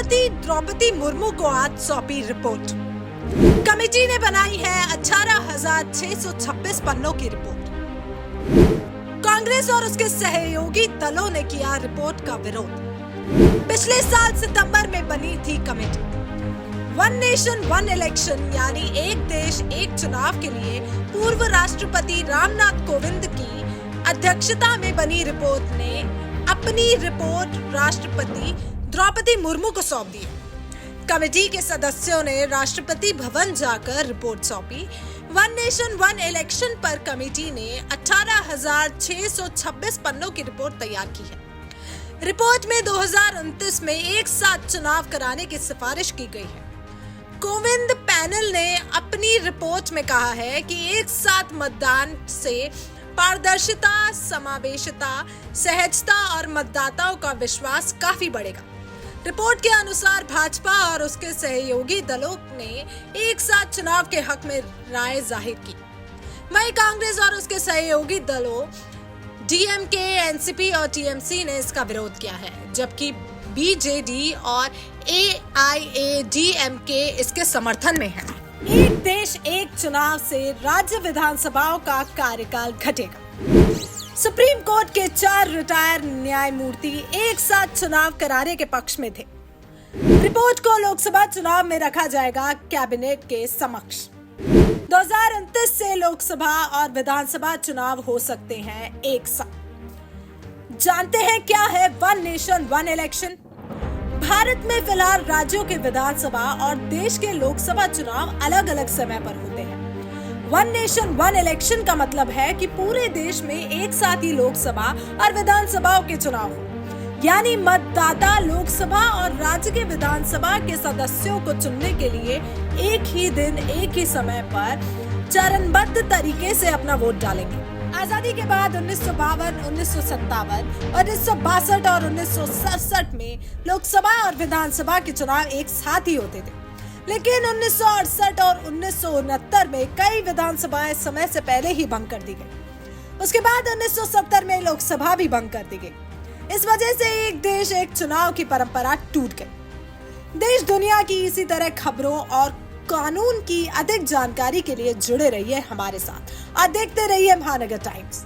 राष्ट्रपति द्रौपदी मुर्मू को आज सौंपी रिपोर्ट। कमेटी ने बनाई है 18,626 पन्नों की रिपोर्ट। कांग्रेस और उसके सहयोगी दलों ने किया रिपोर्ट का विरोध। पिछले साल सितंबर में बनी थी committee. One nation one election यानी एक देश एक चुनाव के लिए पूर्व राष्ट्रपति रामनाथ कोविंद की अध्यक्षता में बनी रिपोर्ट ने अपनी रिपोर्ट राष्ट्रपति द्रौपदी मुर्मू को सौंप दी। कमेटी के सदस्यों ने राष्ट्रपति भवन जाकर रिपोर्ट सौंपी। वन नेशन वन इलेक्शन पर कमेटी ने 18,626 पन्नों की रिपोर्ट तैयार की है। रिपोर्ट में 2029 में एक साथ चुनाव कराने की सिफारिश की गई है। कोविंद पैनल ने अपनी रिपोर्ट में कहा है कि एक साथ मतदान से पारदर्शिता, समावेशिता, सहजता और मतदाताओं का विश्वास काफी बढ़ेगा। रिपोर्ट के अनुसार भाजपा और उसके सहयोगी दलों ने एक साथ चुनाव के हक में राय जाहिर की। वहीं कांग्रेस और उसके सहयोगी दलों डीएमके, एनसीपी और टीएमसी ने इसका विरोध किया है, जबकि बीजेडी और एआईएडीएमके इसके समर्थन में है। एक देश एक चुनाव से राज्य विधानसभाओं का कार्यकाल घटेगा। सुप्रीम कोर्ट के 4 रिटायर न्यायमूर्ति एक साथ चुनाव कराने के पक्ष में थे। रिपोर्ट को लोकसभा चुनाव में रखा जाएगा कैबिनेट के समक्ष। 2029 से लोकसभा और विधानसभा चुनाव हो सकते हैं एक साथ। जानते हैं क्या है one nation one election? Bharat में फिलहाल राज्यों के विधानसभा और देश के लोकसभा चुनाव अलग अलग समय पर होते हैं। वन नेशन वन इलेक्शन का मतलब है कि पूरे देश में एक साथ ही लोकसभा और विधानसभाओं के चुनाव हो, यानी मतदाता लोकसभा और राज्य के विधानसभा के सदस्यों को चुनने के लिए एक ही दिन एक ही समय पर चरणबद्ध तरीके से अपना वोट डालेंगे। आजादी के बाद 1952, 1957, 1962 और 1967 में लोकसभा और विधानसभा के चुनाव एक साथ ही होते थे, लेकिन 1968 और 1969 में कई विधानसभाएं समय से पहले ही भंग कर दी गई। उसके बाद 1970 में लोकसभा भी भंग कर दी गई। इस वजह से एक देश एक चुनाव की परंपरा टूट गई। देश दुनिया की इसी तरह खबरों और कानून की अधिक जानकारी के लिए जुड़े रहिए हमारे साथ और देखते रहिए महानगर टाइम्स।